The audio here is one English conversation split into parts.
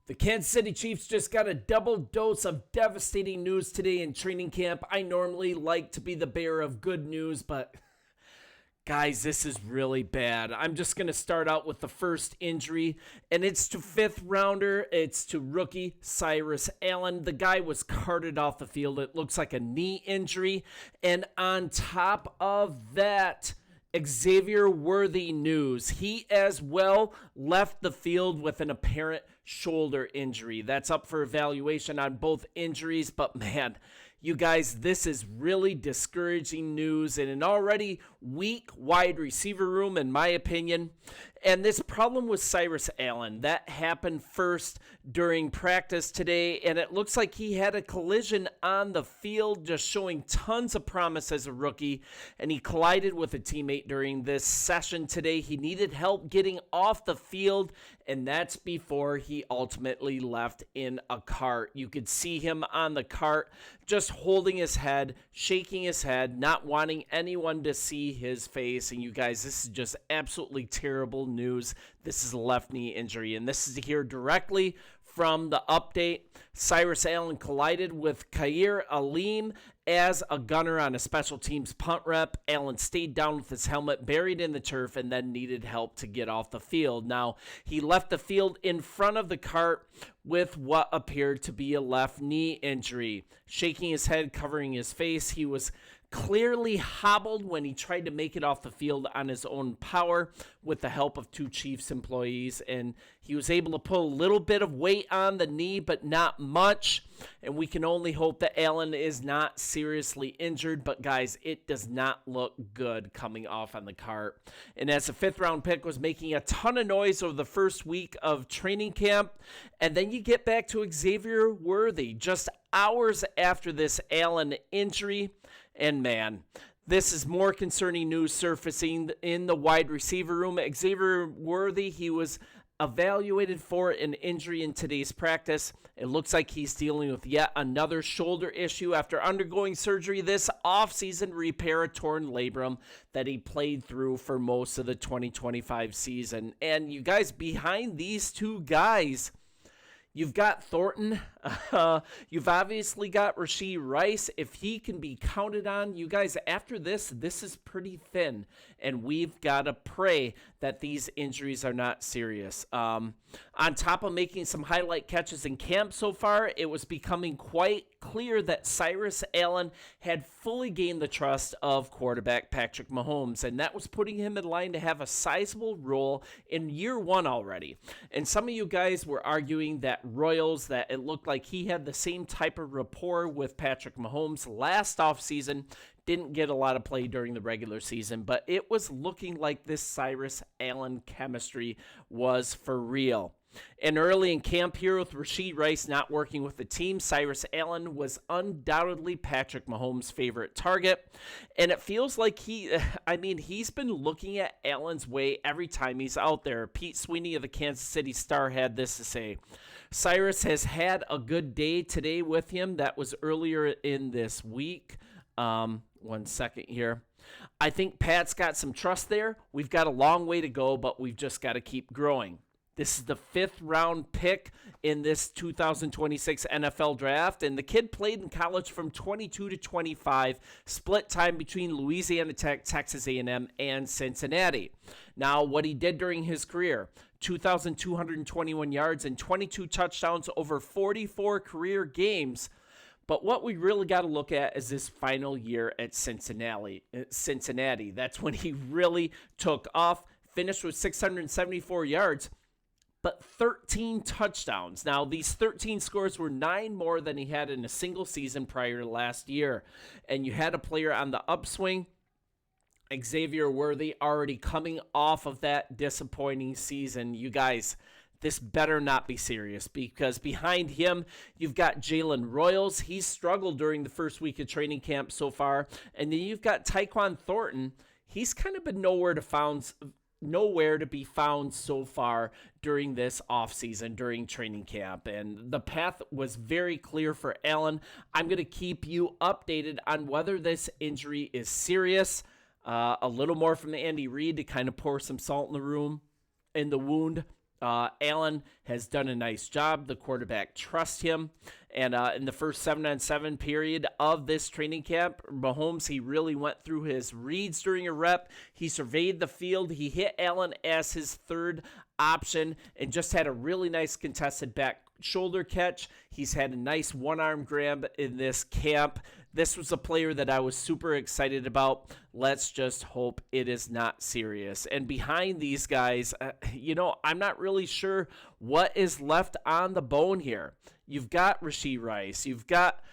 The Kansas City Chiefs just got a double dose of devastating news today in training camp. I normally like to be the bearer of good news, but guys, this is really bad. I'm just going to start out with the first injury, and it's to fifth rounder. It's to rookie Cyrus Allen. The guy was carted off the field. It looks like a knee injury. And on top of that, Xavier Worthy news. He as well left the field with an apparent shoulder injury. That's up for evaluation on both injuries, but man, you guys, this is really discouraging news in an already weak wide receiver room, in my opinion. And this problem with Cyrus Allen, that happened first during practice today, and it looks like he had a collision on the field, just showing tons of promise as a rookie, and he collided with a teammate during this session today. He needed help getting off the field, and that's before he ultimately left in a cart. You could see him on the cart just holding his head, shaking his head, not wanting anyone to see his face. And you guys, this is just absolutely terrible news. This is a left knee injury, and this is to hear directly from the update. Cyrus Allen collided with Khair Alim as a gunner on a special teams punt rep. Allen stayed down with his helmet buried in the turf and then needed help to get off the field. Now, he left the field in front of the cart with what appeared to be a left knee injury. Shaking his head, covering his face, he was clearly hobbled when he tried to make it off the field on his own power with the help of two Chiefs employees, and he was able to put a little bit of weight on the knee, but not much, and we can only hope that Allen is not seriously injured. But guys, it does not look good coming off on the cart. And as a fifth round pick, was making a ton of noise over the first week of training camp, and then you get back to Xavier Worthy just hours after this Allen injury. And man, this is more concerning news surfacing in the wide receiver room. Xavier Worthy, he was evaluated for an injury in today's practice. It looks like he's dealing with yet another shoulder issue after undergoing surgery this offseason to repair a torn labrum that he played through for most of the 2025 season. And you guys, behind these two guys, you've got Thornton. You've obviously got Rashee Rice. If he can be counted on, you guys, after this is pretty thin. And we've got to pray that these injuries are not serious. On top of making some highlight catches in camp so far, it was becoming quite clear that Cyrus Allen had fully gained the trust of quarterback Patrick Mahomes, and that was putting him in line to have a sizable role in year one already. And some of you guys were arguing that Royals, that it looked like he had the same type of rapport with Patrick Mahomes last offseason, didn't get a lot of play during the regular season, but it was looking like this Cyrus Allen chemistry was for real. And early in camp here, with Rashee Rice not working with the team, Cyrus Allen was undoubtedly Patrick Mahomes' favorite target. And it feels like he's been looking at Allen's way every time he's out there. Pete Sweeney of the Kansas City Star had this to say: Cyrus has had a good day today with him. That was earlier in this week. 1 second here. I think Pat's got some trust there. We've got a long way to go, but we've just got to keep growing. This is the fifth round pick in this 2026 NFL draft, and the kid played in college from 22 to 25, split time between Louisiana Tech, Texas A&M, and Cincinnati. Now, what he did during his career: 2,221 yards and 22 touchdowns over 44 career games. But what we really got to look at is this final year at Cincinnati. That's when he really took off, finished with 674 yards, but 13 touchdowns. Now, these 13 scores were 9 more than he had in a single season prior to last year. And you had a player on the upswing, Xavier Worthy, already coming off of that disappointing season. You guys, this better not be serious, because behind him, you've got Jalen Royals. He's struggled during the first week of training camp so far. And then you've got Tyquan Thornton. He's kind of been nowhere to be found so far during this offseason, during training camp. And the path was very clear for Allen. I'm going to keep you updated on whether this injury is serious. A little more from Andy Reid to kind of pour some salt in the wound. Allen has done a nice job. The quarterback trusts him. And in the first 7-on-7 period of this training camp, Mahomes, he really went through his reads during a rep. He surveyed the field. He hit Allen as his third option and just had a really nice contested back shoulder catch. He's had a nice one-arm grab in this camp. This was a player that I was super excited about. Let's just hope it is not serious. And behind these guys, I'm not really sure what is left on the bone here. You've got Rashee Rice. You've got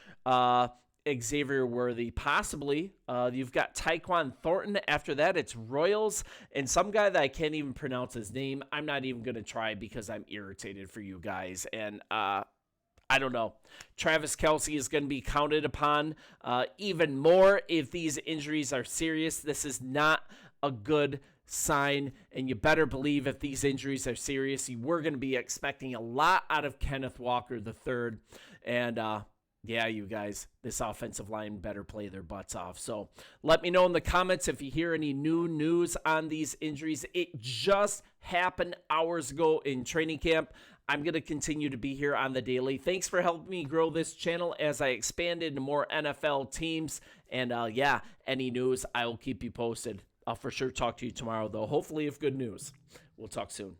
Xavier Worthy, possibly. You've got Tyquan Thornton. After that, it's Royals and some guy that I can't even pronounce his name. I'm not even going to try because I'm irritated for you guys. And I don't know. Travis Kelce is going to be counted upon even more if these injuries are serious. This is not a good sign, and you better believe if these injuries are serious, you were going to be expecting a lot out of Kenneth Walker III. And yeah, you guys, this offensive line better play their butts off. So let me know in the comments if you hear any new news on these injuries. It just happened hours ago in training camp. I'm going to continue to be here on the daily. Thanks for helping me grow this channel as I expand into more NFL teams. And yeah, any news, I will keep you posted. I'll for sure talk to you tomorrow, though, hopefully with good news. We'll talk soon.